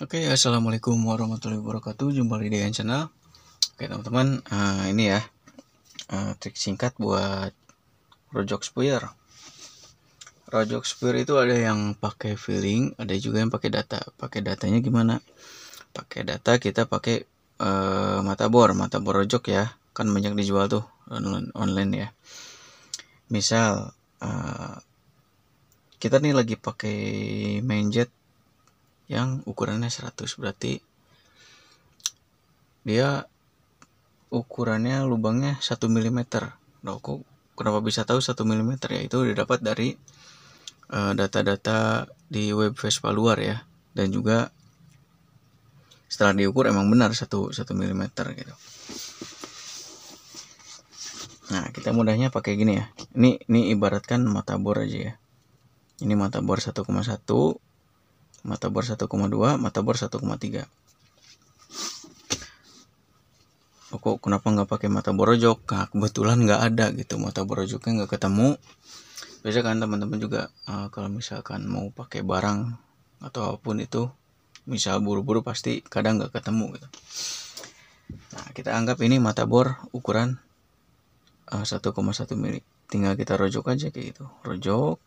Oke, assalamualaikum warahmatullahi wabarakatuh. Jumpa lagi dengan channel. Oke teman-teman, ini ya trik singkat buat rojok spuyer. Rojok spuyer itu ada yang pakai filling, ada juga yang pakai data. Pakai datanya gimana? Pakai data kita pakai mata bor rojok ya. Kan banyak dijual tuh online ya. Misal kita nih lagi pakai main jet yang ukurannya 100, berarti dia ukurannya lubangnya 1 mm. Nah, kenapa bisa tahu 1 mm ya? Itu didapat dari data-data di web Vespa luar ya. Dan juga setelah diukur emang benar 1 mm gitu. Nah, kita mudahnya pakai gini ya. Ini ibaratkan mata bor aja ya. Ini mata bor 1,1, mata bor 1,2, mata bor 1,3. Kok kenapa nggak pakai mata bor rojok? Nah, kebetulan nggak ada gitu, mata bor rojoknya nggak ketemu. Biasa kan teman-teman juga kalau misalkan mau pakai barang atau apapun itu, misal buru-buru pasti kadang nggak ketemu gitu. Nah, kita anggap ini mata bor ukuran 1,1 mili. Tinggal kita rojok aja kayak gitu. Rojok,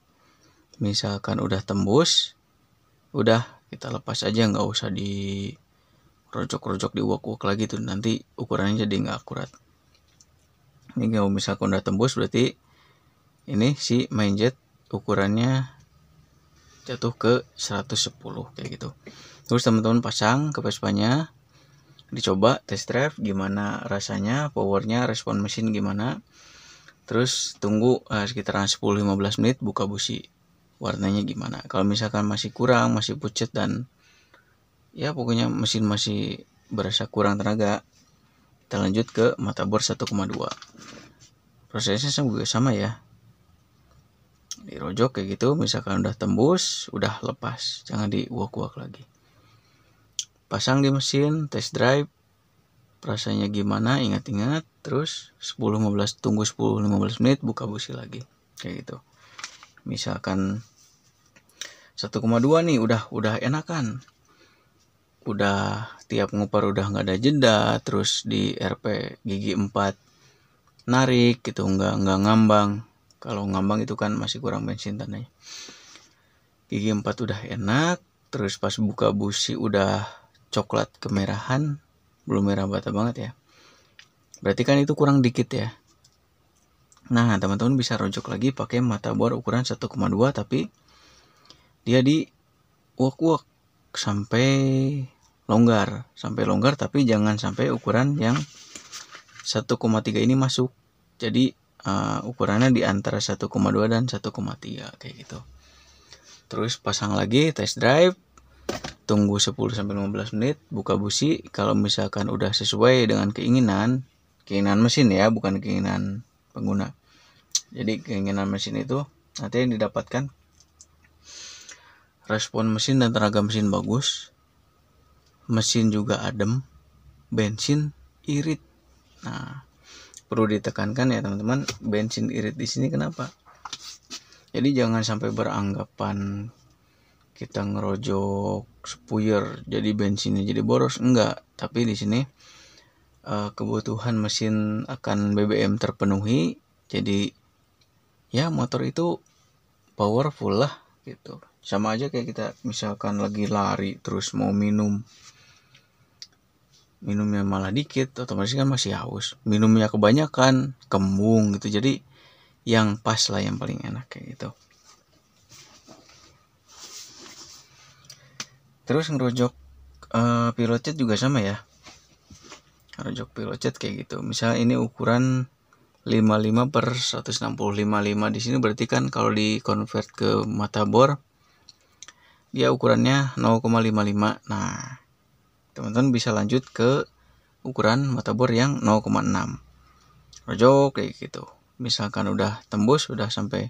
misalkan udah tembus, udah kita lepas aja, nggak usah di rojok-rojok diuak-uak lagi tuh, nanti ukurannya jadi nggak akurat. Ini kalau misalkan udah tembus berarti ini si main jet ukurannya jatuh ke 110 kayak gitu. Terus teman-teman pasang ke Vespanya, dicoba test drive gimana rasanya, powernya, respon mesin gimana. Terus tunggu sekitaran 10-15 menit, buka busi, warnanya gimana. Kalau misalkan masih kurang, masih pucet dan ya pokoknya mesin masih berasa kurang tenaga, kita lanjut ke mata bor 1,2. Prosesnya sama ya, dirojok kayak gitu. Misalkan udah tembus, udah lepas, jangan diuak-uak lagi. Pasang di mesin, test drive, rasanya gimana, ingat-ingat. Terus 10-15, tunggu 10-15 menit, buka busi lagi kayak gitu. Misalkan 1,2 nih udah enakan, udah tiap ngupar udah nggak ada jeda, terus di RP gigi 4 narik gitu, nggak ngambang. Kalau ngambang itu kan masih kurang bensin tandanya. Gigi 4 udah enak, terus pas buka busi udah coklat kemerahan, belum merah bata banget ya, berarti kan itu kurang dikit ya. Nah, teman-teman bisa rojok lagi pakai mata bor ukuran 1,2, tapi dia di uak-uak sampai longgar, tapi jangan sampai ukuran yang 1,3 ini masuk. Jadi ukurannya di antara 1,2 dan 1,3 kayak gitu. Terus pasang lagi, test drive, tunggu 10-15 menit, buka busi. Kalau misalkan udah sesuai dengan keinginan mesin ya, bukan keinginan pengguna. Jadi keinginan mesin itu nanti yang didapatkan respon mesin dan tenaga mesin bagus, mesin juga adem, bensin irit. Nah, perlu ditekankan ya teman-teman, bensin irit di sini kenapa? Jadi jangan sampai beranggapan kita ngerojok spuyer jadi bensinnya jadi boros, enggak. Tapi di sini kebutuhan mesin akan BBM terpenuhi, jadi ya motor itu powerful lah gitu. Sama aja kayak kita misalkan lagi lari terus mau minumnya malah dikit, otomatis kan masih haus. Minumnya kebanyakan kembung gitu. Jadi yang pas lah, yang paling enak kayak gitu. Terus ngerojok pilot jet juga sama ya. Ngerojok pilot jet kayak gitu. Misalnya ini ukuran 55/160, 55 di sini berarti kan kalau di convert ke mata bor dia ukurannya 0,55. Nah, teman-teman bisa lanjut ke ukuran mata bor yang 0,6. Rojok kayak gitu. Misalkan udah tembus, udah sampai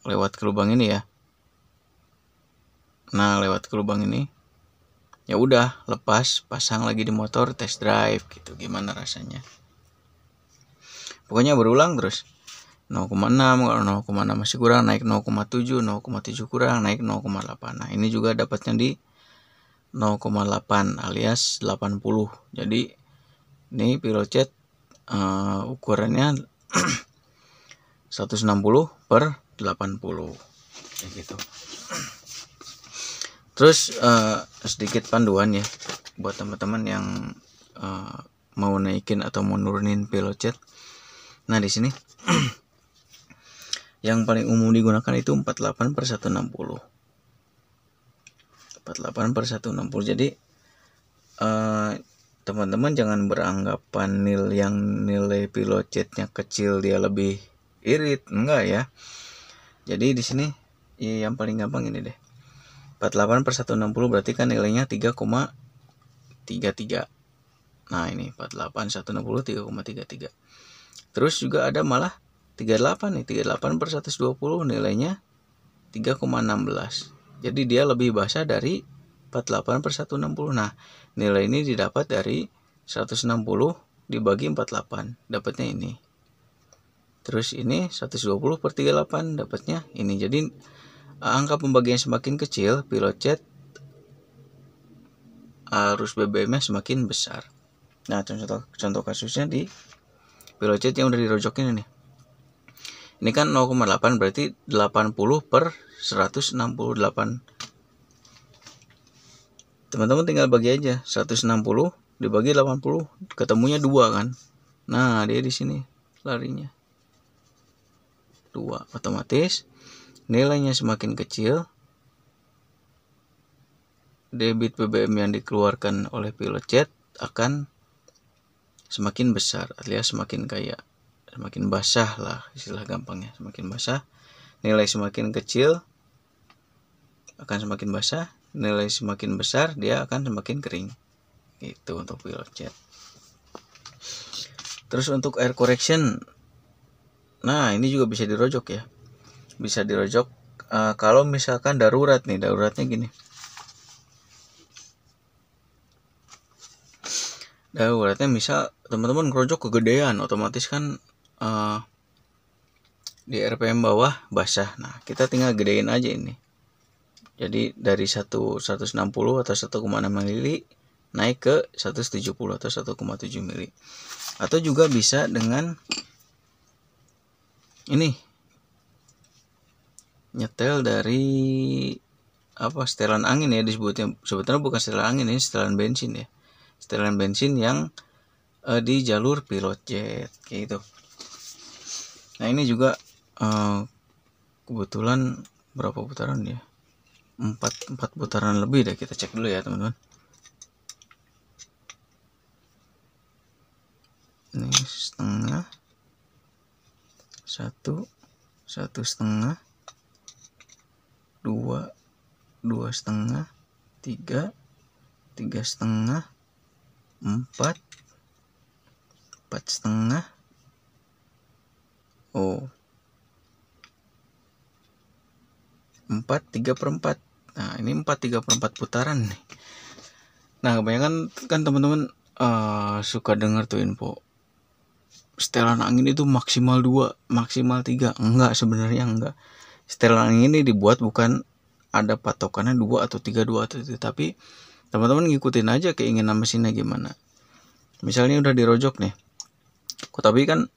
lewat ke lubang ini ya. Nah, lewat ke lubang ini, ya udah lepas, pasang lagi di motor, test drive gitu, gimana rasanya. Pokoknya berulang terus. 0,6, kalau 0,6 masih kurang, naik 0,7, 0,7 kurang, naik 0,8. Nah, ini juga dapatnya di 0,8 alias 80. Jadi ini pilocet ukurannya 160 per 80 kayak gitu. Terus sedikit panduan ya buat teman-teman yang mau naikin atau mau nurunin pilocet. Nah di sini yang paling umum digunakan itu 48 per 160. 48 per 160. Jadi teman-teman jangan beranggapan nilai pilocetnya kecil dia lebih irit, enggak ya. Jadi di sini ya, yang paling gampang ini deh. 48 per 160 berarti kan nilainya 3,33. Nah ini 48 160 3,33. Terus juga ada malah 38 nih, 38 per 120 nilainya 3,16. Jadi dia lebih basah dari 48 per 160. Nah nilai ini didapat dari 160 dibagi 48, dapatnya ini. Terus ini 120 per 38, dapatnya ini. Jadi angka pembagian semakin kecil, pilocet arus BBM-nya semakin besar. Nah contoh kasusnya di pilocet yang udah dirojokin ini. Ini kan 0,8 berarti 80 per 168. Teman-teman tinggal bagi aja 160 dibagi 80, ketemunya 2 kan. Nah dia di sini larinya 2, otomatis nilainya semakin kecil, debit BBM yang dikeluarkan oleh pilocet akan semakin besar, alias semakin kaya, semakin basah lah istilah gampangnya, semakin basah. Nilai semakin kecil akan semakin basah, nilai semakin besar dia akan semakin kering. Itu untuk pilocet. Terus untuk air correction, nah ini juga bisa dirojok ya, bisa dirojok kalau misalkan darurat nih, daruratnya gini. Daruratnya misal teman-teman ngerojok kegedean, otomatis kan di RPM bawah basah. Nah kita tinggal gedein aja ini. Jadi dari 160 atau 1,6 mili naik ke 170 atau 1,7 mili. Atau juga bisa dengan ini, nyetel dari setelan angin ya disebutnya. Sebetulnya bukan setelan angin, ini setelan bensin ya. Setelan bensin yang di jalur pilocet gitu. Nah ini juga kebetulan berapa putaran ya, 4 putaran lebih deh. Kita cek dulu ya teman-teman. Ini setengah, 1 1,5, 2 2,5, 3 3,5, 4 4,5. Oh 4 3/4. Nah ini 4 3/4 putaran nih. Nah kebanyakan kan teman-teman suka dengar tuh info setelan angin itu maksimal 2, maksimal 3. Enggak, sebenarnya enggak. Setelan angin ini dibuat bukan ada patokannya 2 atau 3, 2 atau 3, tapi teman-teman ngikutin aja keinginan mesinnya gimana. Misalnya udah dirojok nih, tapi kan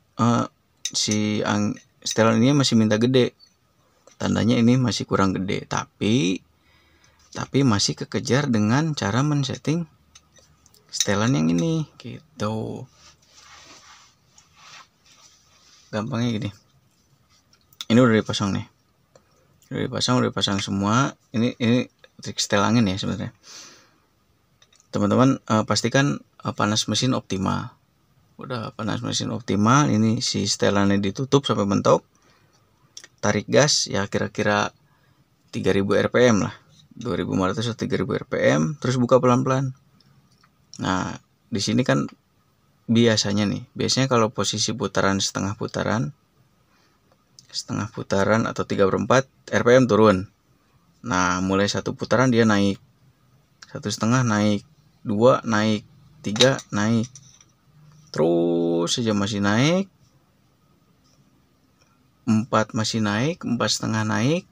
setelan ini masih minta gede, tandanya ini masih kurang gede, tapi masih kekejar dengan cara men-setting setelan yang ini gitu. Gampangnya gini, ini udah dipasang nih, udah dipasang semua. Ini trik setel angin ya sebenarnya. Teman-teman pastikan panas mesin optimal. Udah panas mesin optimal, ini si setelannya ditutup sampai mentok. Tarik gas ya kira-kira 3000 rpm lah, 2500 atau 3000 rpm, terus buka pelan-pelan. Nah di sini kan biasanya kalau posisi putaran setengah putaran atau 3/4 rpm turun. Nah mulai 1 putaran dia naik, 1,5 naik, 2 naik, 3 naik, terus saja masih naik, 4 masih naik, 4,5 naik,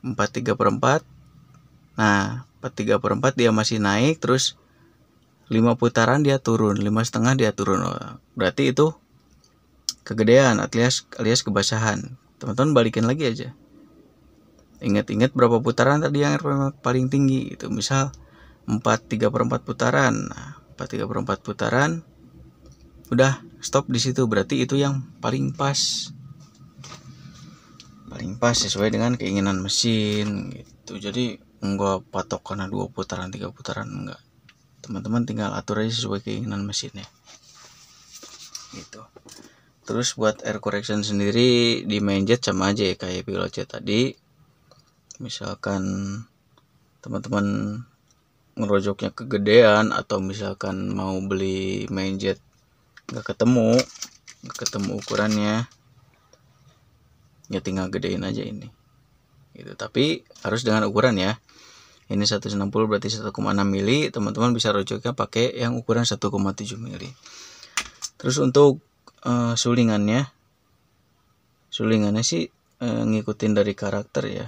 4 3/4. Nah 4/3/4 dia masih naik, terus 5 putaran dia turun, 5,5 dia turun. Berarti itu kegedean alias kebasahan. Teman-teman balikin lagi aja. Ingat-ingat berapa putaran tadi yang RPM paling tinggi itu. Misal 4/3/4 putaran. Nah, 4/3/4 putaran udah stop di situ, berarti itu yang paling pas. Paling pas sesuai dengan keinginan mesin gitu. Jadi enggak patok karena 2 putaran, 3 putaran, enggak. Teman-teman tinggal atur aja sesuai keinginan mesinnya. Gitu. Terus buat air correction sendiri di main jet sama aja ya kayak pilot jet tadi. Misalkan teman-teman ngerojoknya kegedean atau misalkan mau beli main jet nggak ketemu ukurannya, ya tinggal gedein aja ini gitu. Tapi harus dengan ukuran ya. Ini 160 berarti 1,6 mili. Teman-teman bisa rojoknya pakai yang ukuran 1,7 mili. Terus untuk sulingannya sih ngikutin dari karakter ya.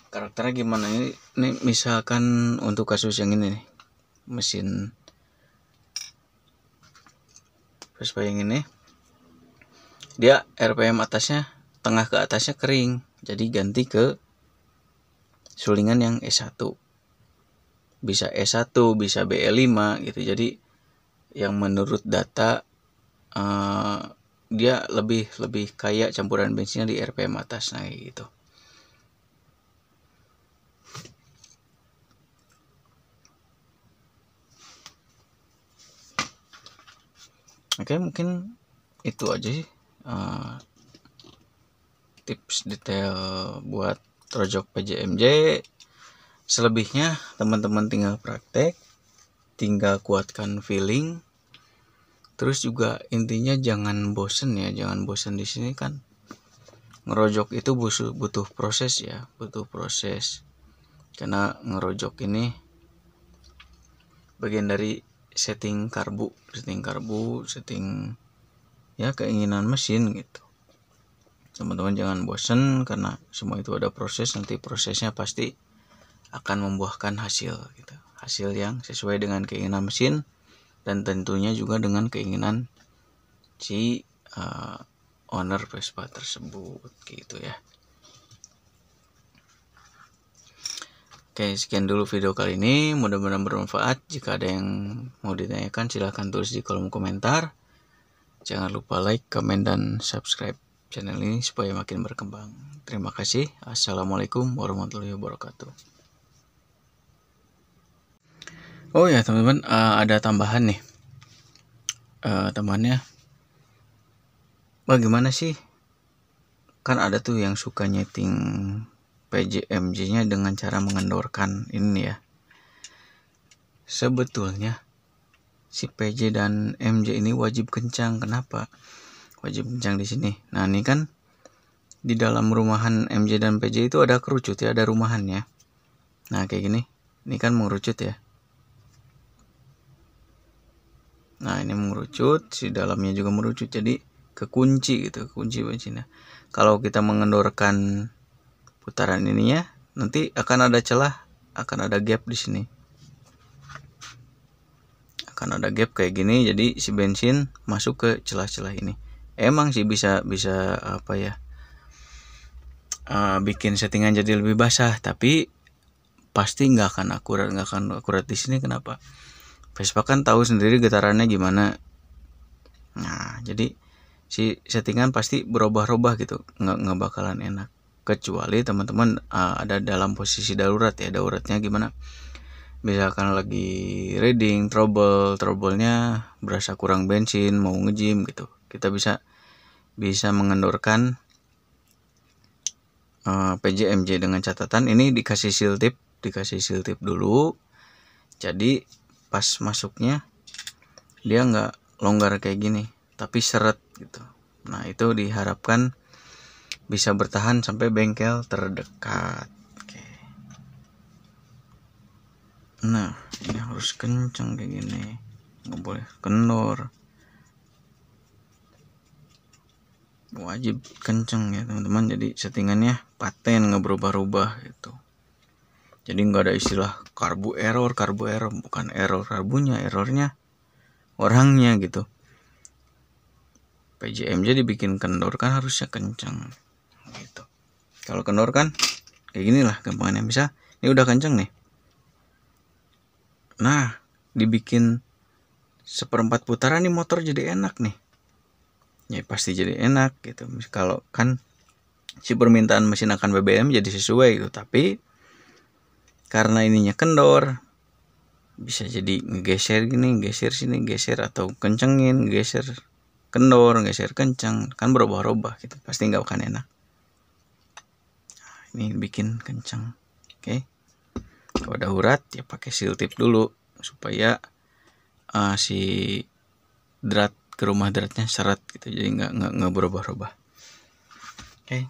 Karakternya gimana ini misalkan untuk kasus yang ini nih, mesin Vespa yang ini, dia RPM atasnya, tengah ke atasnya kering, jadi ganti ke sulingan yang E1, bisa E1 bisa BE5 gitu. Jadi yang menurut data dia lebih kayak campuran bensinnya di RPM atas, nah gitu. Oke, mungkin itu aja sih tips detail buat rojok PJMJ. Selebihnya teman-teman tinggal praktek, tinggal kuatkan feeling. Terus juga intinya jangan bosen ya, jangan bosen. Di sini kan ngerojok itu butuh proses ya, butuh proses. Karena ngerojok ini bagian dari setting karbu, setting ya keinginan mesin gitu. Teman-teman jangan bosen karena semua itu ada proses, nanti prosesnya pasti akan membuahkan hasil gitu. Hasil yang sesuai dengan keinginan mesin dan tentunya juga dengan keinginan si owner Vespa tersebut gitu ya. Oke, sekian dulu video kali ini, mudah-mudahan bermanfaat. Jika ada yang mau ditanyakan silahkan tulis di kolom komentar. Jangan lupa like, komen, dan subscribe channel ini supaya makin berkembang. Terima kasih. Assalamualaikum warahmatullahi wabarakatuh. Oh ya teman-teman, ada tambahan nih. Temannya, bagaimana sih? Kan ada tuh yang suka nyeting PJMJ-nya dengan cara mengendorkan ini ya. Sebetulnya si PJ dan MJ ini wajib kencang. Kenapa? Wajib kencang di sini. Nah, ini kan di dalam rumahan MJ dan PJ itu ada kerucut ya, ada rumahannya. Nah, kayak gini. Ini kan mengerucut ya. Nah, ini mengerucut, si dalamnya juga mengerucut. Jadi kekunci gitu, kunci bensinnya. Kalau kita mengendorkan putaran ininya, nanti akan ada celah, akan ada gap di sini. Akan ada gap kayak gini, jadi si bensin masuk ke celah-celah ini. Emang sih bisa apa ya? Bikin settingan jadi lebih basah, tapi pasti nggak akan akurat di sini. Kenapa? Vespa kan tahu sendiri getarannya gimana. Nah, jadi si settingan pasti berubah-ubah gitu, nggak bakalan enak. Kecuali teman-teman ada dalam posisi darurat ya. Daruratnya gimana? Misalkan lagi reading, trouble-nya berasa kurang bensin, mau nge-gym gitu. Kita bisa mengendorkan PJMJ dengan catatan ini dikasih seal tip dulu. Jadi pas masuknya dia nggak longgar kayak gini, tapi seret gitu. Nah, itu diharapkan bisa bertahan sampai bengkel terdekat. Oke. Nah, ini harus kencang kayak gini, nggak boleh kendor. Wajib kenceng ya teman-teman. Jadi settingannya paten, nggak berubah-ubah gitu. Jadi nggak ada istilah karbu error, bukan error karbunya, errornya orangnya gitu. PJM jadi bikin kendor kan harusnya kencang gitu. Kalau kendor kan kayak gini lah gampangannya. Bisa ini udah kencang nih, nah dibikin 1/4 putaran nih motor jadi enak nih, ya pasti jadi enak gitu. Kalau kan si permintaan mesin akan BBM jadi sesuai gitu, tapi karena ininya kendor bisa jadi ngegeser gini, geser sini, geser atau kencengin, geser kendor, geser kencang, kan berubah-ubah gitu, pasti nggak akan enak. Nah, ini bikin kencang. Oke. Kalau udah urat ya pakai seal tip dulu supaya si drat ke rumah dratnya seret gitu, jadi nggak berubah-ubah. Oke.